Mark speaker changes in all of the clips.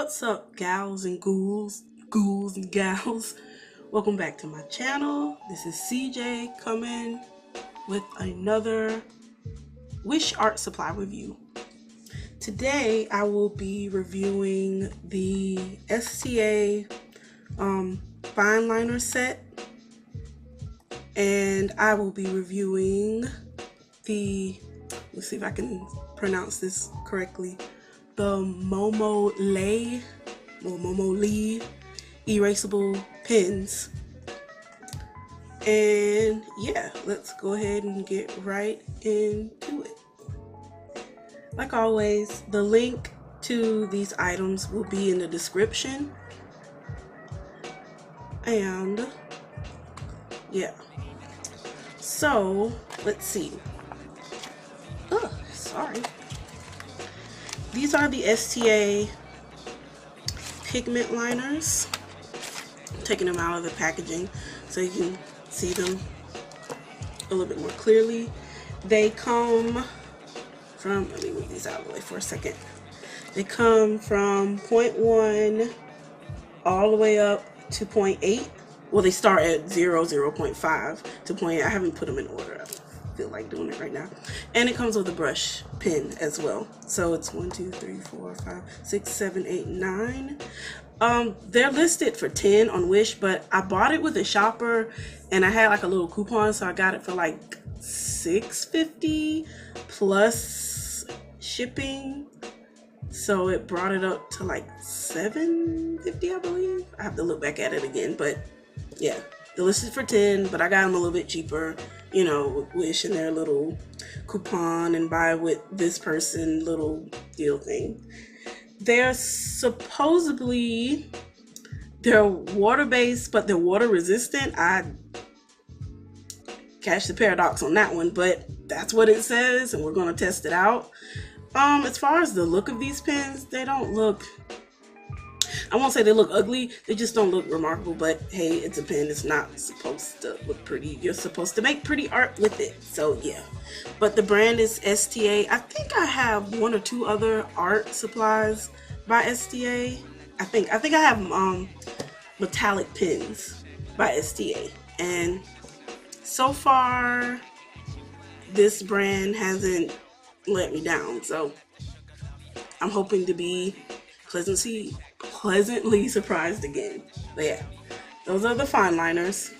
Speaker 1: What's up, gals and ghouls and gals? Welcome back to my channel. This is CJ coming with another Wish Art Supply review. Today I will be reviewing the STA fine liner set, and I will be reviewing the, let's see if I can pronounce this correctly, the Momole Erasable Pens. And yeah, let's go ahead and get right into it. Like always, the link to these items will be in the description. And yeah, so let's see. Oh, sorry. These are the STA pigment liners. I'm taking them out of the packaging so you can see them a little bit more clearly. They come from, let me move these out of the way for a second. They come from 0.1 all the way up to 0.8. Well, they start at 0.5 to 0.8. I haven't put them in order. I feel like doing it right now. And it comes with a brush pen as well. So it's 1, 2, 3, 4, 5, 6, 7, 8, 9. They're listed for 10 on Wish, but I bought it with a shopper and I had like a little coupon, so I got it for like $6.50 plus shipping. So it brought it up to like $7.50, I believe. I have to look back at it again, but yeah, they're listed for 10, but I got them a little bit cheaper, you know, Wish and their little coupon and buy with this person little deal thing. They're supposedly, they're water-based, but they're water-resistant. I catch the paradox on that one, but that's what it says, and we're going to test it out. As far as the look of these pens, they don't look, I won't say they look ugly, they just don't look remarkable, but hey, it's a pen, it's not supposed to look pretty. You're supposed to make pretty art with it, so yeah. But the brand is STA. I think I have 1 or 2 other art supplies by STA. I think I have metallic pens by STA, and so far this brand hasn't let me down, so I'm hoping to be pleasantly surprised again. But yeah, those are the fine liners.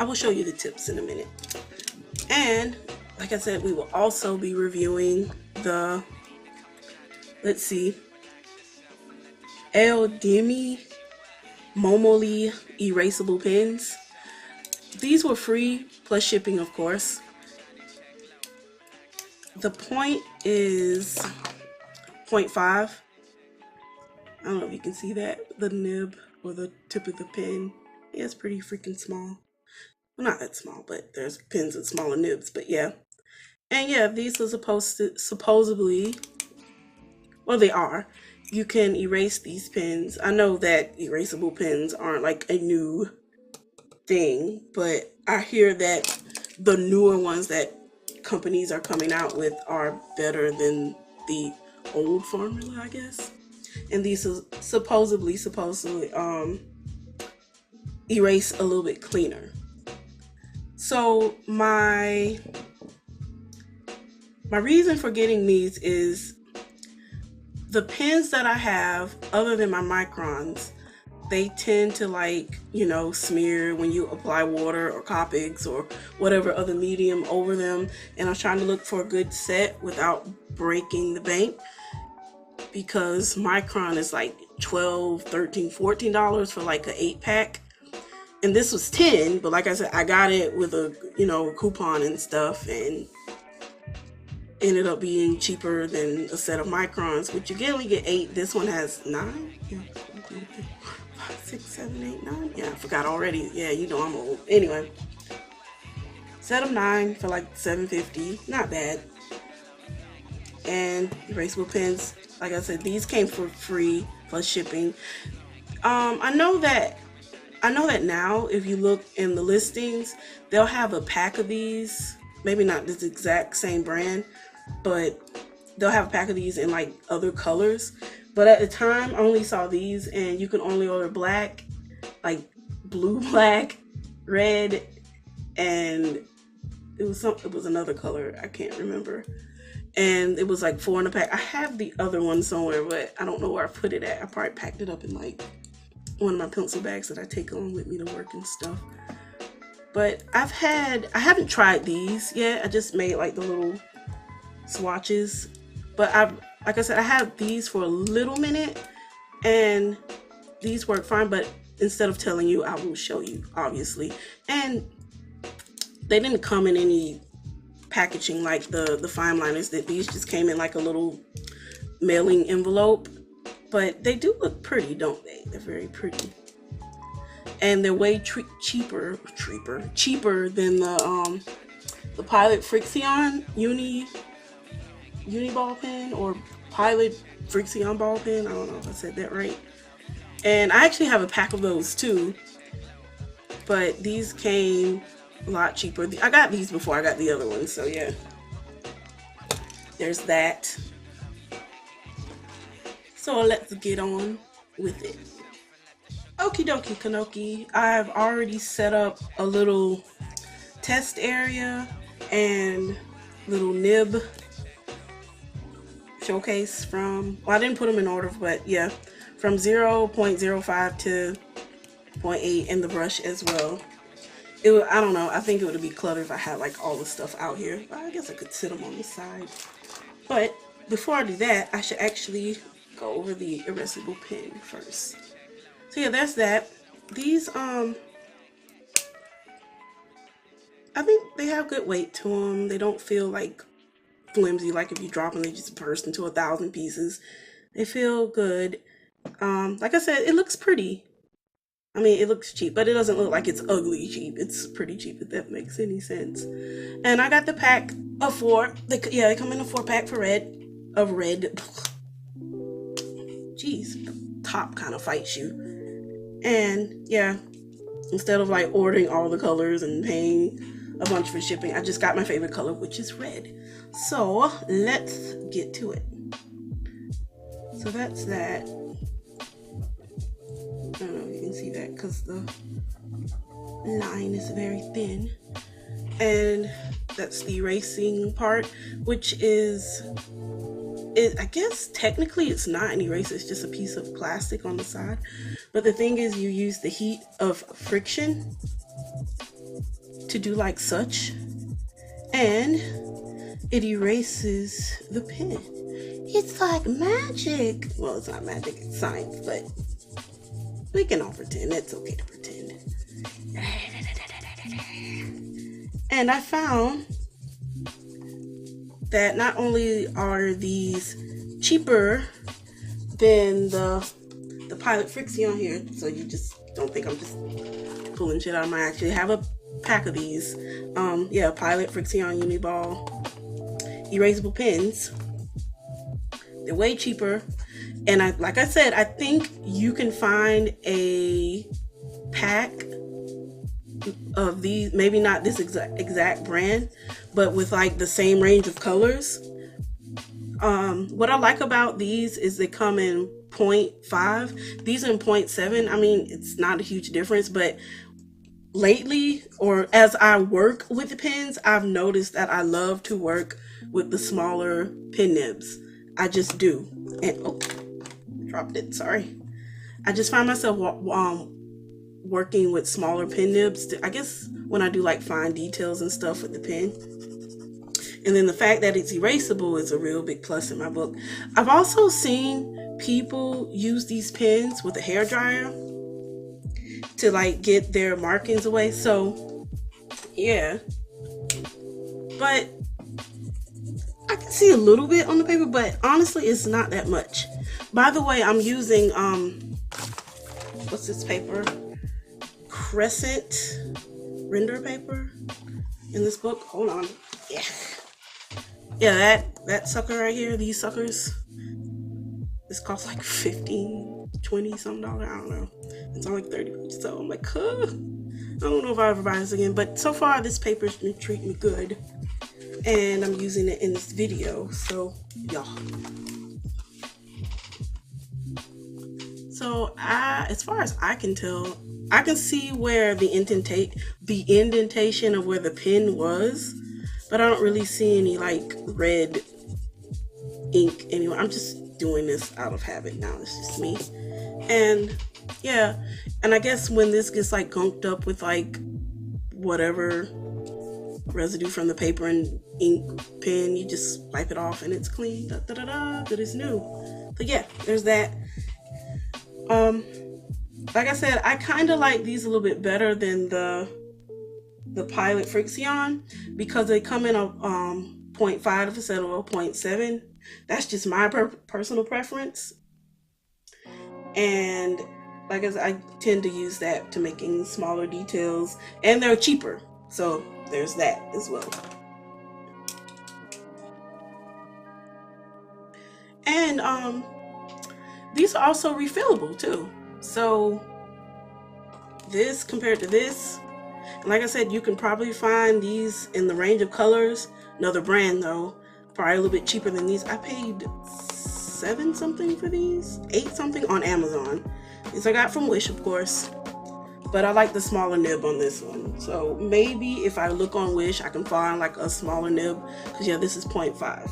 Speaker 1: I will show you the tips in a minute. And like I said, we will also be reviewing the, let's see, Aodemei Momole erasable pens. These were free plus shipping, of course. The point is 0.5. I don't know if you can see that, the nib or the tip of the pen. Yeah, it's pretty freaking small. Well, not that small, but there's pens with smaller nibs, but yeah. And yeah, these are supposedly, well, they are. You can erase these pens. I know that erasable pens aren't like a new thing, but I hear that the newer ones that companies are coming out with are better than the old formula, I guess. And these are supposedly erase a little bit cleaner. So my reason for getting these is the pens that I have, other than my microns, they tend to, like, you know, smear when you apply water or Copics or whatever other medium over them. And I was trying to look for a good set without breaking the bank, because micron is like $12, $13, $14 for like an 8-pack. And this was 10, but like I said, I got it with a, you know, coupon and stuff, and ended up being cheaper than a set of microns, which you can only get 8. This one has 9. Yeah. 5, 6, 7, 8, 9. Yeah, I forgot already. Yeah, you know I'm old. Anyway, set of 9 for like $7.50. Not bad. And erasable pens, like I said, these came for free plus shipping. I know that now if you look in the listings, they'll have a pack of these. Maybe not this exact same brand, but they'll have a pack of these in like other colors, but at the time I only saw these, and you can only order black, like blue, black, red, and it was another color I can't remember, and it was like 4 in a pack. I have the other one somewhere, but I don't know where I put it at. I probably packed it up in like one of my pencil bags that I take on with me to work and stuff. But I haven't tried these yet. I just made like the little swatches, but like I said, I had these for a little minute and these work fine, but instead of telling you, I will show you, obviously. And they didn't come in any packaging like the fine liners. That these just came in like a little mailing envelope, but they do look pretty, don't they? They're very pretty. And they're way cheaper than the Pilot Frixion Uni ball pen, or Pilot Frixion ball pen. I don't know if I said that right. And I actually have a pack of those too, but these came a lot cheaper. I got these before I got the other ones, so yeah. There's that. So let's get on with it. Okie dokie Kanoki, I've already set up a little test area and little nib showcase from, well, I didn't put them in order, but yeah, from 0.05 to 0.8 in the brush as well. I don't know, I think it would be cluttered if I had like all the stuff out here. I guess I could sit them on the side. But before I do that, I should actually go over the erasable pen first. So yeah, there's that. These, I think they have good weight to them. They don't feel like flimsy, like if you drop them, they just burst into 1,000 pieces. They feel good. Like I said, it looks pretty. I mean, it looks cheap, but it doesn't look like it's ugly cheap. It's pretty cheap, if that makes any sense. And I got the pack of 4. They come in a 4-pack for red. Jeez, the top kind of fights you. And yeah, instead of like ordering all the colors and paying a bunch for shipping, I just got my favorite color, which is red. So let's get to it. So that's that. I don't know if you can see that because the line is very thin. And that's the erasing part, which is, I guess technically it's not an eraser, it's just a piece of plastic on the side. But the thing is, you use the heat of friction to do like such, and it erases the pen. It's like magic. Well, it's not magic, it's science, but we can all pretend. It's okay to pretend. And I found that not only are these cheaper than the Pilot Frixion here, so you just don't think I'm just pulling shit out of my, I actually have a pack of these. Yeah, Pilot Frixion Uniball erasable pens. They're way cheaper, and like I said, I think you can find a pack of these, maybe not this exact brand, but with like the same range of colors. What I like about these is they come in 0.5. These are in 0.7. I mean, it's not a huge difference, but lately, or as I work with the pens, I've noticed that I love to work with the smaller pen nibs. I just do. And oh, dropped it, sorry. I just find myself working with smaller pen nibs, I guess when I do like fine details and stuff with the pen. And then the fact that it's erasable is a real big plus in my book. I've also seen people use these pens with a hairdryer to like get their markings away. So yeah, but I can see a little bit on the paper, but honestly it's not that much. By the way, I'm using what's this paper? Crescent Rendr paper in this book. Hold on. Yeah, that sucker right here, these suckers, this costs like $15-20 some dollar, I don't know. It's only like 30, so I'm like, I don't know if I'll ever buy this again, but so far this paper's been treating me good. and I'm using it in this video, so y'all. So as far as I can tell, I can see where the indentation of where the pen was, but I don't really see any like red ink anywhere. I'm just doing this out of habit now. It's just me. And yeah, and I guess when this gets like gunked up with like whatever residue from the paper and ink pen, you just wipe it off and it's clean. Da, da, da, da, that is new. But yeah, there's that. Like I said, I kind of like these a little bit better than the Pilot Friction because they come in a 0.5 instead of a 0.7. That's just my personal preference. And like I said, I tend to use that to making smaller details, and they're cheaper. So there's that as well. And these are also refillable too. So this compared to this, and like I said, you can probably find these in the range of colors. Another brand though, probably a little bit cheaper than these. I paid $7 something for these, $8 something on Amazon. These I got from Wish, of course, but I like the smaller nib on this one. So maybe if I look on Wish, I can find like a smaller nib, because yeah, this is 0.5.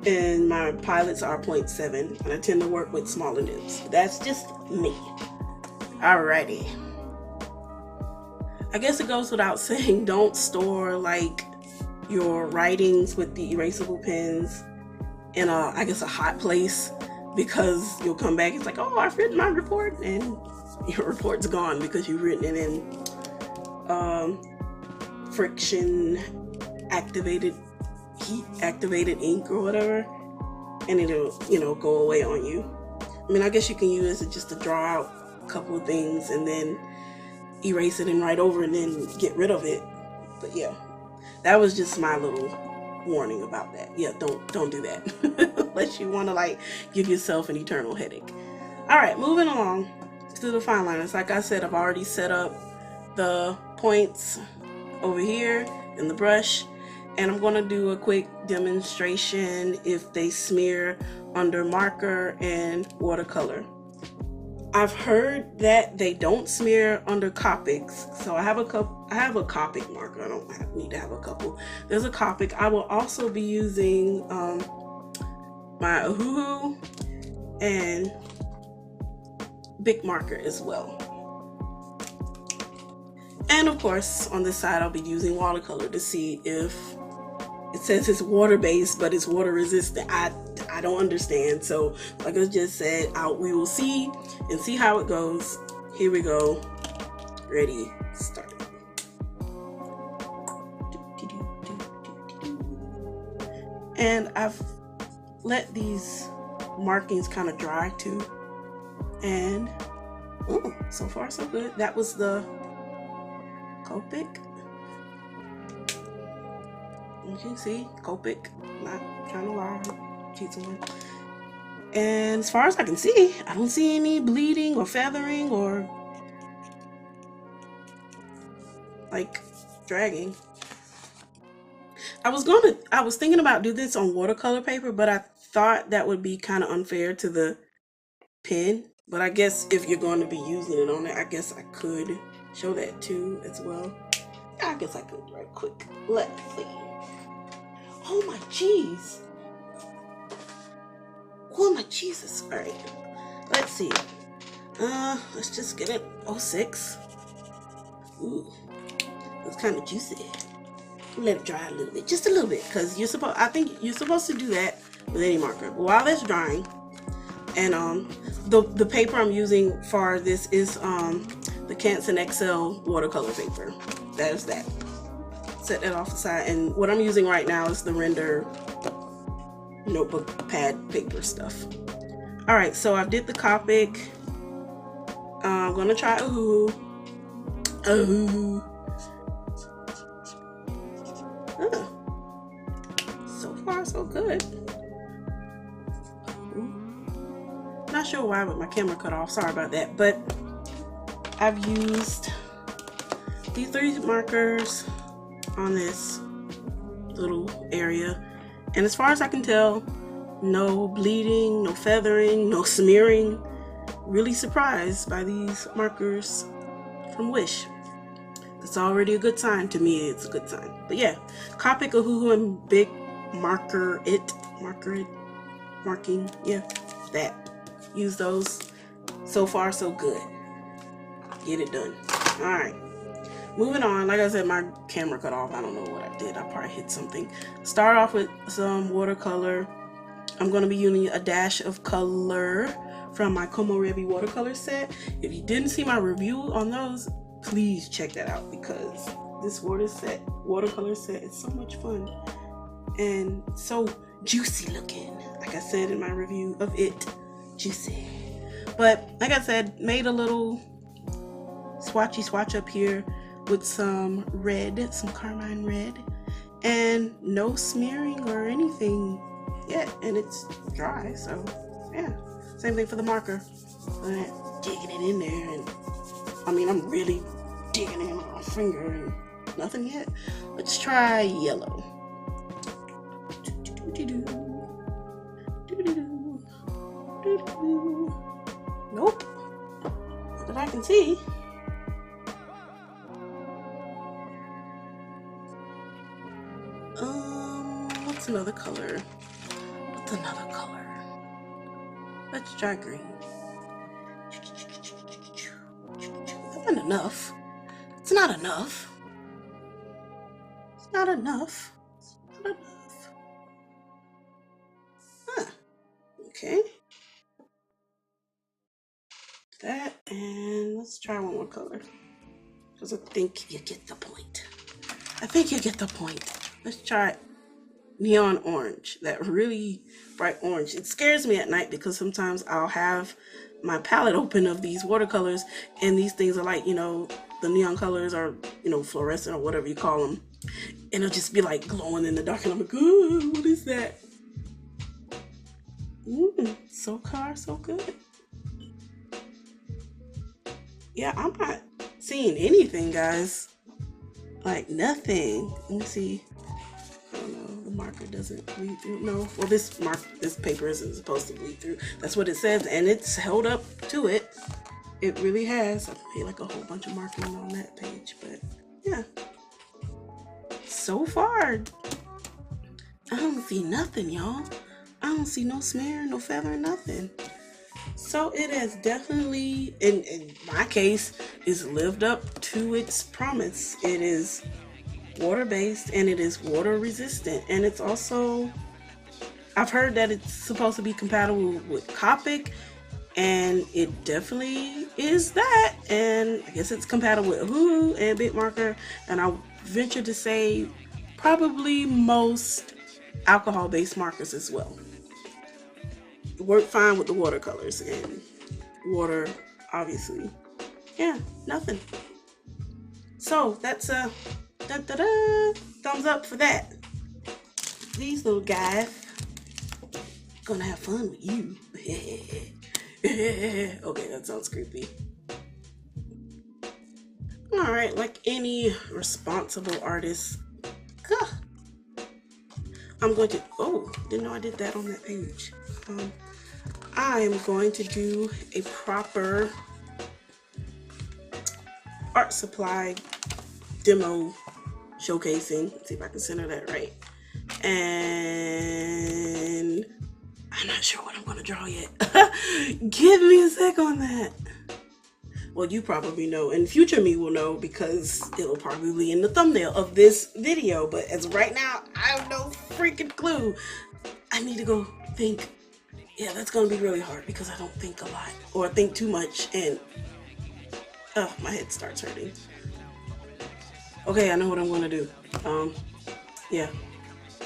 Speaker 1: And my pilots are 0.7, and I tend to work with smaller nibs. That's just me. Alrighty. I guess it goes without saying, don't store like your writings with the erasable pens in I guess a hot place, because you'll come back, it's like, oh, I've written my report, and your report's gone because you've written it in friction activated, heat activated ink or whatever, and it'll, you know, go away on you. I mean, I guess you can use it just to draw out a couple of things and then erase it and write over and then get rid of it. But yeah, that was just my little warning about that. Yeah, don't do that unless you want to like give yourself an eternal headache. All right, moving along to the fine liners. Like I said, I've already set up the points over here in the brush, and I'm going to do a quick demonstration if they smear under marker and watercolor. I've heard that they don't smear under Copics, so I have a Copic marker. I don't need to have a couple. There's a Copic. I will also be using my Ohuhus and Bic marker as well. And of course, on this side, I'll be using watercolor to see if it says it's water-based, but it's water-resistant. I don't understand. So, like I just said, we will see and see how it goes. Here we go. Ready, start. And I've let these markings kind of dry too. And ooh, so far so good. That was the Copic. You can see Copic, not trying to lie, cheat someone. And as far as I can see, I don't see any bleeding or feathering or like dragging. I was thinking about doing this on watercolor paper, but I thought that would be kind of unfair to the pen. But I guess if you're going to be using it on it, I guess I could show that too as well. I guess I could right quick. Let's see. Oh my jeez. Oh my Jesus. All right. Let's see. Let's just get it. 06. Ooh. It's kind of juicy. Let it dry a little bit, just a little bit, because I think you're supposed to do that with any marker. But while that's drying, and the paper I'm using for this is the Crescent XL watercolor paper. There's that. Set that off the side, and what I'm using right now is the Rendr notebook pad paper stuff. All right, so I did the Copic. I'm gonna try Ohuhus. So far so good. Not sure why, but my camera cut off. Sorry about that. But I've used these 3 markers on this, little area. And as far as I can tell, no bleeding, no feathering, no smearing. Really surprised by these markers from Wish. That's already a good sign. To me, it's a good sign. But yeah, Copic, Ohuhus, and Big marking, yeah, that. Use those. So far, so good. Get it done. Alright. Moving on. Like I said, my camera cut off. I don't know what I did. I probably hit something. Start off with some watercolor. I'm going to be using a dash of color from my Komorebi watercolor set. If you didn't see my review on those, please check that out, because this watercolor set is so much fun and so juicy looking. Like I said in my review of it, juicy. But like I said, made a little swatch up here with some red, some carmine red, and no smearing or anything yet, and it's dry, so yeah. Same thing for the marker. Digging it in there, and I mean, I'm really digging in with my finger and nothing yet. Let's try yellow. Nope. Not that I can see. What's another color? Let's try green. That's not enough. It's not enough. It's not enough. It's not enough. Huh. Okay. That, and let's try one more color, because I think you get the point. Let's try neon orange, that really bright orange. It scares me at night because sometimes I'll have my palette open of these watercolors, and these things are like, you know, the neon colors are, you know, fluorescent or whatever you call them, and it'll just be like glowing in the dark, and I'm like, ooh, what is that? So far, so good. Yeah, I'm not seeing anything, guys. Like nothing. Let me see. I don't know. The marker doesn't bleed through. No. Well, this paper isn't supposed to bleed through. That's what it says, and it's held up to it. It really has. I made like a whole bunch of marking on that page, but yeah. So far, I don't see nothing, y'all. I don't see no smear, no feather, nothing. So it has definitely, in my case, is lived up to its promise. It is water-based and it is water-resistant. And it's also, I've heard that it's supposed to be compatible with Copic, and it definitely is that. And I guess it's compatible with Ohuhus and Big Marker, and I'll venture to say probably most alcohol-based markers as well. Work fine with the watercolors and water, obviously. Yeah, nothing. So that's a thumbs up for that. These little guys gonna have fun with you. Okay, that sounds creepy. All right, like any responsible artist, I'm going to, oh, didn't know I did that on that page. I am going to do a proper art supply demo showcasing. Let's see if I can center that right. And I'm not sure what I'm going to draw yet. Give me a sec on that. Well, you probably know, and future me will know because it'll probably be in the thumbnail of this video. But as of right now, I have no freaking clue. I need to go think. Yeah, that's going to be really hard because I don't think a lot or think too much, and my head starts hurting. Okay, I know what I'm going to do. Yeah,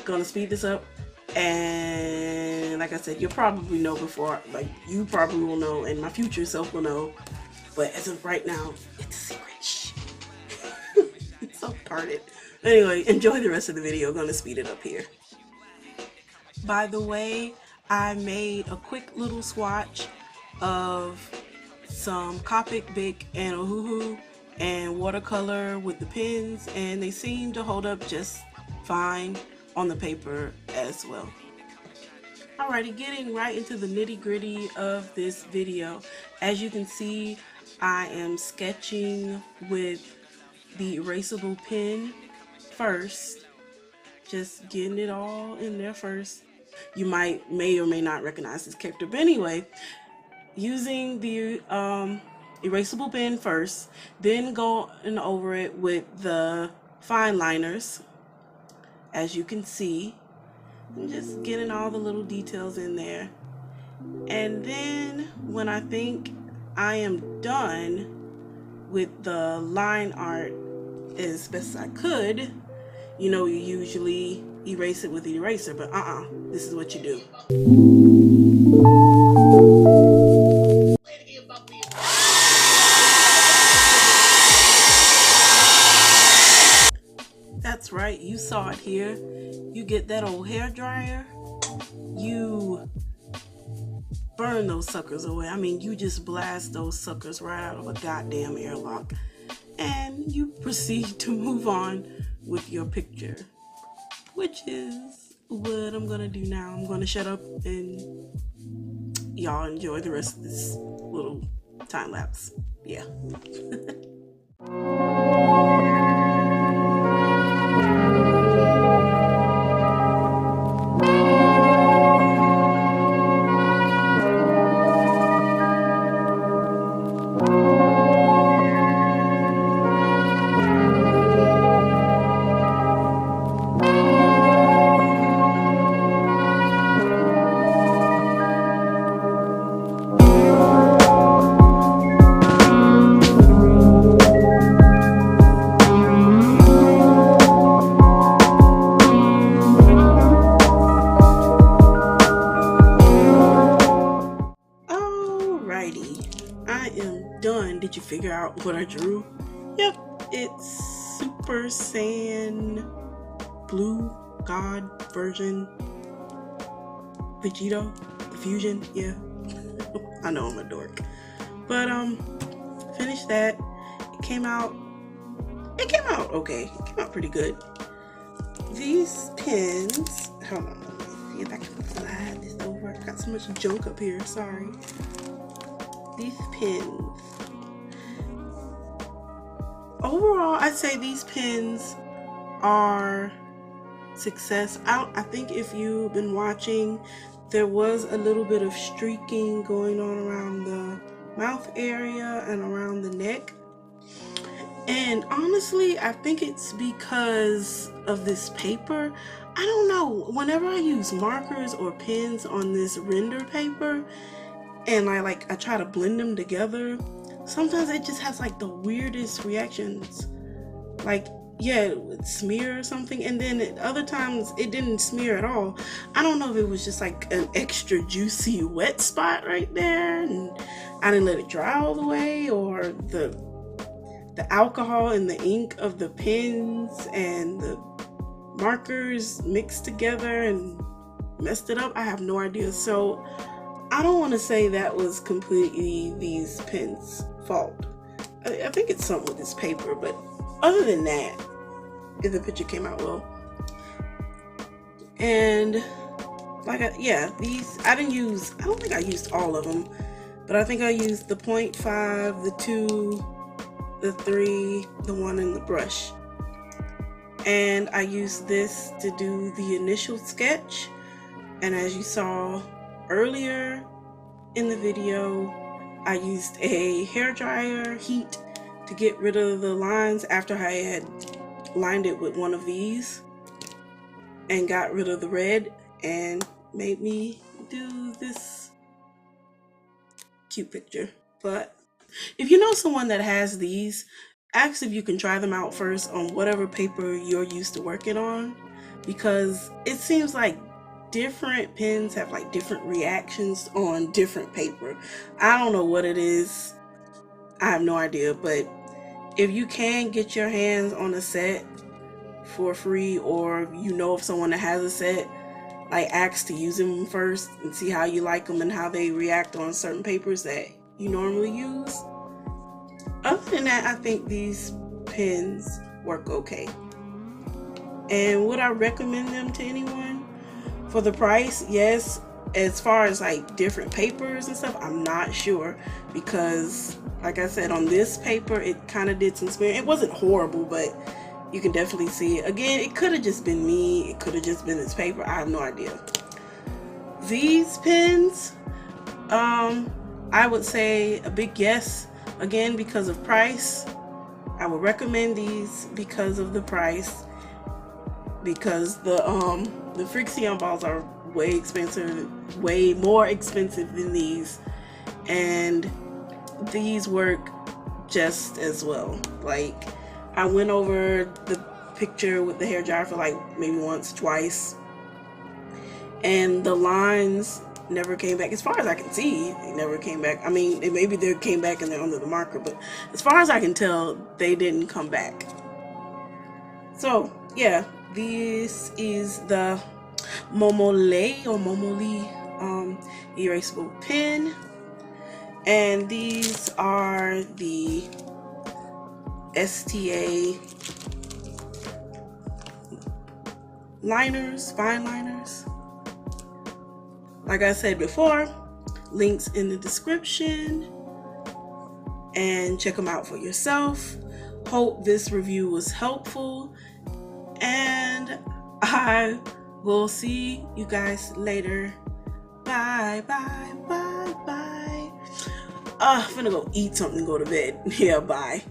Speaker 1: going to speed this up, and like I said, you'll probably know before, like you probably will know, and my future self will know, but as of right now, it's a secret. Shh. It's so retarded. Anyway, enjoy the rest of the video. Going to speed it up here. By the way, I made a quick little swatch of some Copic, Bic, and Ohuhus and watercolor with the pens, and they seem to hold up just fine. on the paper as well. Alrighty, getting right into the nitty-gritty of this video. As you can see, I am sketching with the erasable pen first, just getting it all in there first. You may or may not recognize this character, but anyway, using the erasable pen first, then going over it with the fine liners, as you can see. I'm just getting all the little details in there, and then when I think I am done with the line art as best as I could, you know, you usually erase it with the eraser, but this is what you do. That's right, you saw it here. You get that old hair dryer, you burn those suckers away. I mean, you just blast those suckers right out of a goddamn airlock, and you proceed to move on with your picture, which is what I'm gonna do now. I'm gonna shut up and y'all enjoy the rest of this little time lapse. Yeah. Did you figure out what I drew? Yep, it's Super Saiyan Blue God version Veggetto, the fusion. Yeah. I know I'm a dork, but finished that. It came out okay. It came out pretty good. These pens, hold on, let me see if I can slide this over. I got so much junk up here, sorry. These pens, overall, I'd say these pens are success. I think if you've been watching, there was a little bit of streaking going on around the mouth area and around the neck. And honestly, I think it's because of this paper. I don't know, whenever I use markers or pens on this Rendr paper and I try to blend them together, sometimes it just has like the weirdest reactions. Like, yeah, it would smear or something, and then at other times it didn't smear at all. I don't know if it was just like an extra juicy wet spot right there and I didn't let it dry all the way, or the alcohol and the ink of the pens and the markers mixed together and messed it up. I have no idea. So I don't want to say that was completely these pens' fault. I think it's something with this paper, but other than that, the picture came out well. And these I don't think I used all of them, but I think I used the 0.5, the 2, the 3, the 1, and the brush. And I used this to do the initial sketch, and as you saw earlier in the video, I used a hairdryer heat to get rid of the lines after I had lined it with one of these and got rid of the red, and made me do this cute picture. But if you know someone that has these, ask if you can try them out first on whatever paper you're used to working on, because it seems like different pens have like different reactions on different paper. I don't know what it is. I have no idea, but if you can get your hands on a set for free, or you know of someone that has a set, like ask to use them first and see how you like them and how they react on certain papers that you normally use. Other than that, I think these pens work okay. And would I recommend them to anyone for the price? Yes. As far as like different papers and stuff, I'm not sure, because like I said, on this paper it kind of did some smearing. It wasn't horrible, but you can definitely see it. Again, it could have just been me, it could have just been this paper, I have no idea. These pens, I would say a big yes, again because of price. I would recommend these because of the price, because the dragonballz are way expensive, way more expensive than these, and these work just as well. Like, I went over the picture with the hair dryer for like maybe once, twice, and the lines never came back. As far as I can see, they never came back. I mean, maybe they came back and they're under the marker, but as far as I can tell, they didn't come back. So yeah, this is the Momole erasable pen, and these are the STA liners, fine liners. Like I said before, links in the description, and check them out for yourself. Hope this review was helpful, and I will see you guys later. Bye, bye, bye, bye. I'm gonna go eat something and go to bed. Yeah, bye.